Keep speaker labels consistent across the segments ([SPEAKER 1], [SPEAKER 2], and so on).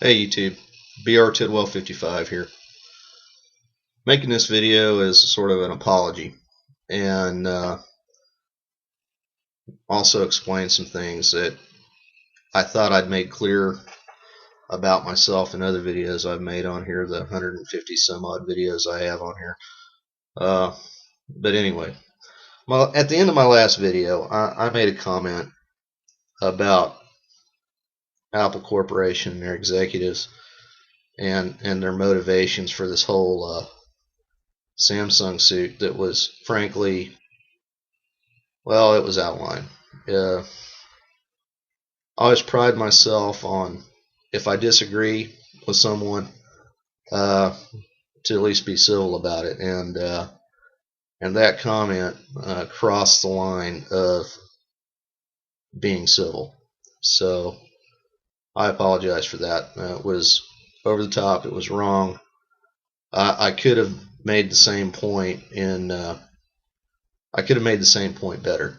[SPEAKER 1] Hey YouTube, BR Tidwell55 here. Making this video is sort of an apology and also explain some things that I thought I'd made clear about myself in other videos I've made on here, the 150 some odd videos I have on here. But anyway, at the end of my last video, I made a comment about Apple Corporation and their executives and their motivations for this whole Samsung suit that was, frankly, well, it was outlined. I always pride myself on, if I disagree with someone, to at least be civil about it, and that comment crossed the line of being civil. So I apologize for that. It was over the top. It was wrong. I could have made the same point I could have made the same point better.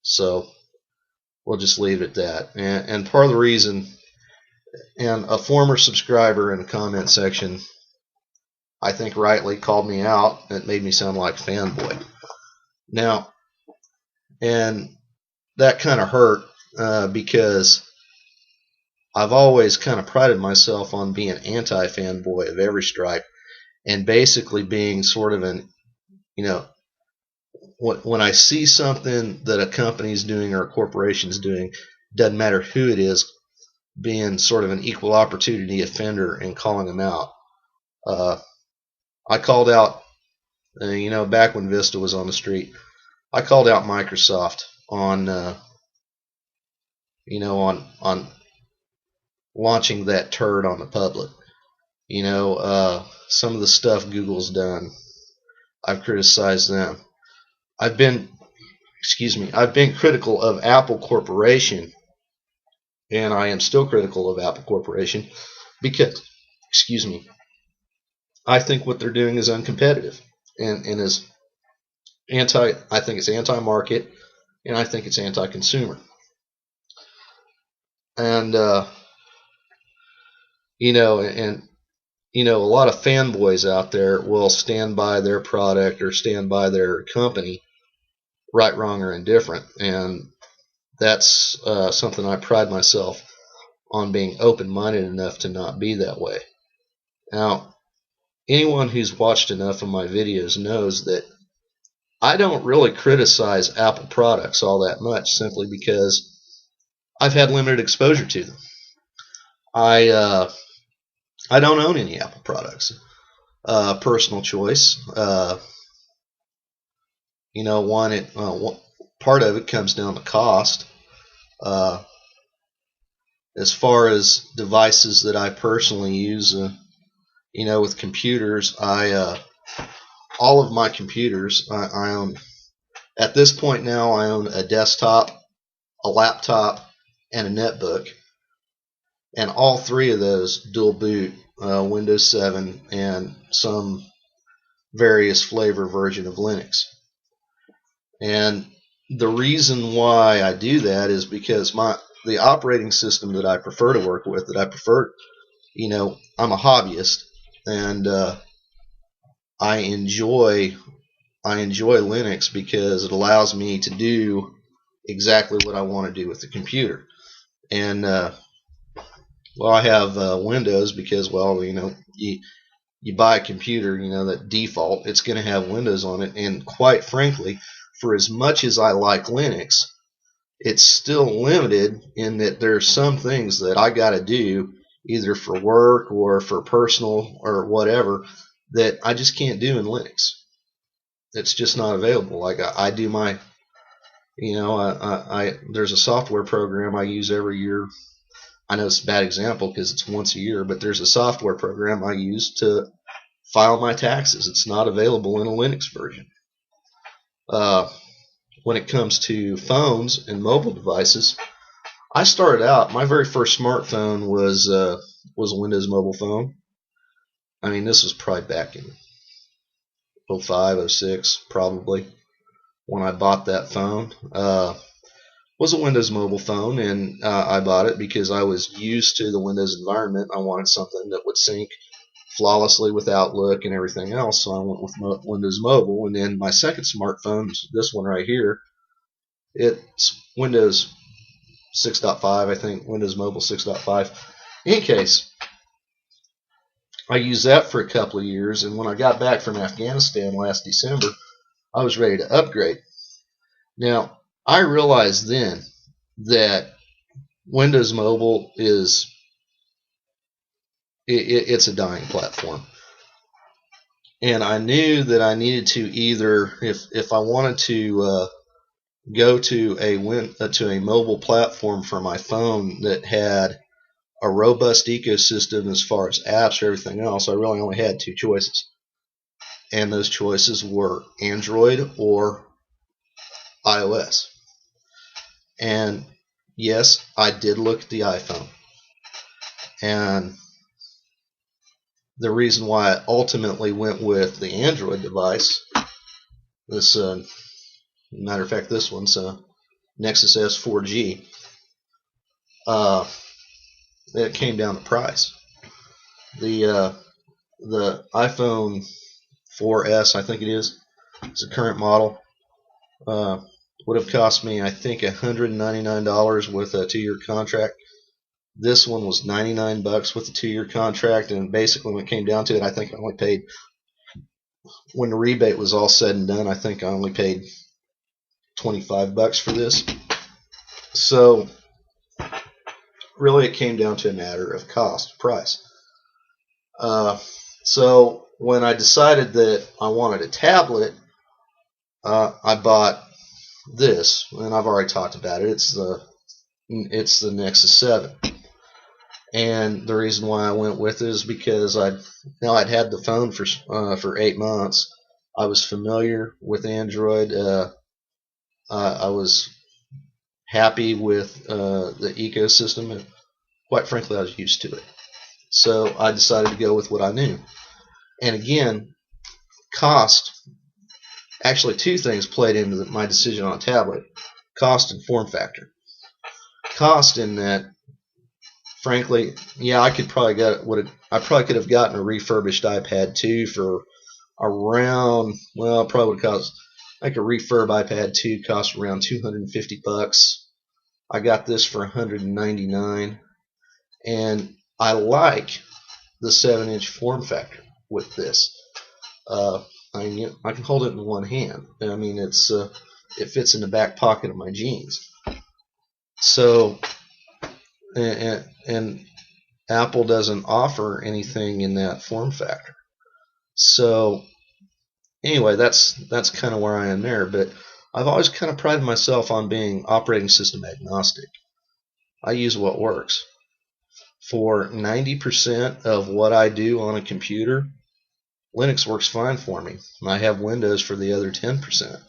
[SPEAKER 1] So we'll just leave it at that. And part of the reason, and a former subscriber in the comment section, I think rightly, called me out. It made me sound like a fanboy. Now, and that kind of hurt because I've always kind of prided myself on being anti-fanboy of every stripe, and basically being sort of an, when I see something that a company's doing or a corporation's doing, doesn't matter who it is, being sort of an equal opportunity offender and calling them out. I called out, back when Vista was on the street, I called out Microsoft on, on launching that turd on the public. Some of the stuff Google's done, I've criticized them. I've been critical of Apple Corporation, and I am still critical of Apple Corporation because, I think what they're doing is uncompetitive and is I think it's anti-market, and I think it's anti-consumer. And a lot of fanboys out there will stand by their product or stand by their company, right, wrong, or indifferent, and that's something I pride myself on, being open-minded enough to not be that way. Now, anyone who's watched enough of my videos knows that I don't really criticize Apple products all that much, simply because I've had limited exposure to them. I don't own any Apple products. Personal choice. Part of it comes down to cost. As far as devices that I personally use, with computers, all of my computers, I own, at this point now, I own a desktop, a laptop, and a netbook, and all three of those dual boot Windows 7 and some various flavor version of Linux. And the reason why I do that is because the operating system that I prefer to work with, I'm a hobbyist, and I enjoy Linux because it allows me to do exactly what I want to do with the computer. And I have Windows because, you buy a computer, that default, it's going to have Windows on it. And quite frankly, for as much as I like Linux, it's still limited in that there's some things that I got to do, either for work or for personal or whatever, that I just can't do in Linux. It's just not available. Like I do my, there's a software program I use every year. I know it's a bad example because it's once a year, but there's a software program I use to file my taxes. It's not available in a Linux version. When it comes to phones and mobile devices, I started out, my very first smartphone was a Windows mobile phone. I mean, this was probably back in 05, 06, probably, when I bought that phone. was a Windows mobile phone, and I bought it because I was used to the Windows environment. I wanted something that would sync flawlessly with Outlook and everything else, so I went with Windows Mobile. And then my second smartphone, this one right here, it's Windows 6.5, I think, Windows Mobile 6.5. In any case, I used that for a couple of years, and when I got back from Afghanistan last December, I was ready to upgrade. Now, I realized then that Windows Mobile it's a dying platform. And I knew that I needed to either, if I wanted to go to a mobile platform for my phone that had a robust ecosystem as far as apps or everything else, I really only had two choices. And those choices were Android or iOS. And yes, I did look at the iPhone. And the reason why I ultimately went with the Android device, this matter of fact, this one's Nexus S 4G, it came down to price. The iPhone 4S, I think it is, it's a current model, would have cost me, I think, $199 with a 2-year contract. This one was $99 with a 2-year contract, and basically when it came down to it, I think I only paid, when the rebate was all said and done, I think I only paid $25 for this. So really it came down to a matter of cost, price. So when I decided that I wanted a tablet, I bought this, and I've already talked about it. It's the Nexus 7. And the reason why I went with it is because I'd had the phone for 8 months. I was familiar with Android. I was happy with the ecosystem, and quite frankly, I was used to it. So I decided to go with what I knew. And again, cost. Actually, two things played into my decision on a tablet: cost and form factor. Cost in that, frankly, yeah, I probably could have gotten a refurbished iPad 2 for around, well, probably would cost, like a refurb iPad 2 cost around $250. I got this for $199, and I like the 7-inch form factor with this. I can hold it in one hand. I mean, it fits in the back pocket of my jeans. So, and Apple doesn't offer anything in that form factor. So anyway, that's kind of where I am there. But I've always kind of prided myself on being operating system agnostic. I use what works. For 90% of what I do on a computer, Linux works fine for me. I have Windows for the other 10%.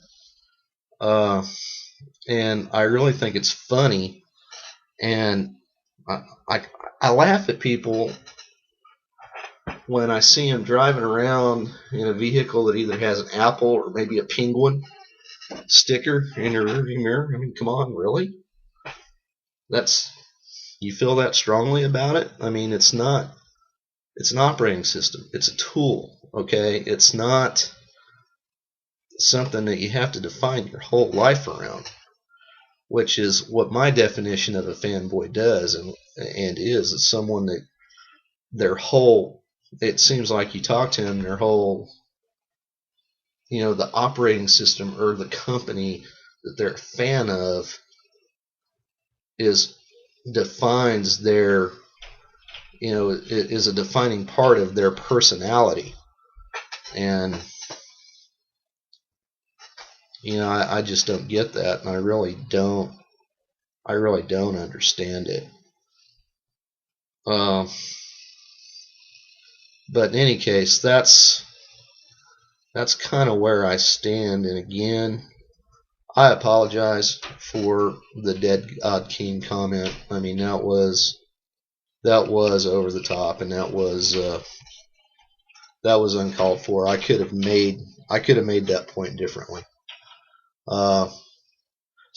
[SPEAKER 1] And I really think it's funny, and I laugh at people when I see them driving around in a vehicle that either has an apple or maybe a penguin sticker in your rearview mirror. I mean, come on, really? You feel that strongly about it? I mean, it's an operating system. It's a tool, okay? It's not something that you have to define your whole life around, which is what my definition of a fanboy does and is. It's someone that it seems like you talk to them, their whole, the operating system or the company that they're a fan of defines their, is a defining part of their personality. And I just don't get that, and I really don't understand it. But in any case, that's kind of where I stand. And again, I apologize for the Dead God King comment. I mean, that was over the top, and that was uncalled for. I could have made that point differently.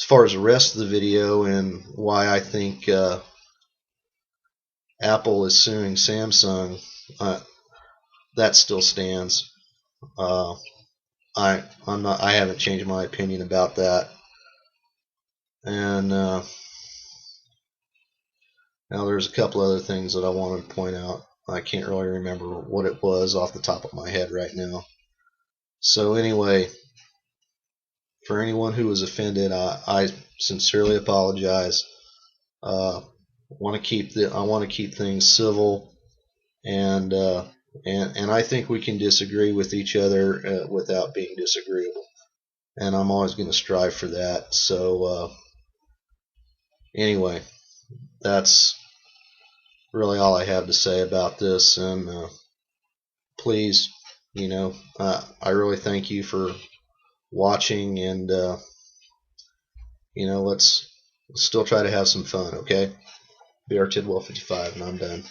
[SPEAKER 1] as far as the rest of the video and why I think Apple is suing Samsung, that still stands. Uh, I haven't changed my opinion about that. And now there's a couple other things that I wanted to point out. I can't really remember what it was off the top of my head right now. So anyway, for anyone who was offended, I sincerely apologize. I want to keep things civil, and I think we can disagree with each other without being disagreeable. And I'm always going to strive for that. So anyway, that's really all I have to say about this. And please, I really thank you for watching, and let's still try to have some fun. Okay, BR Tidwell 55, and I'm done.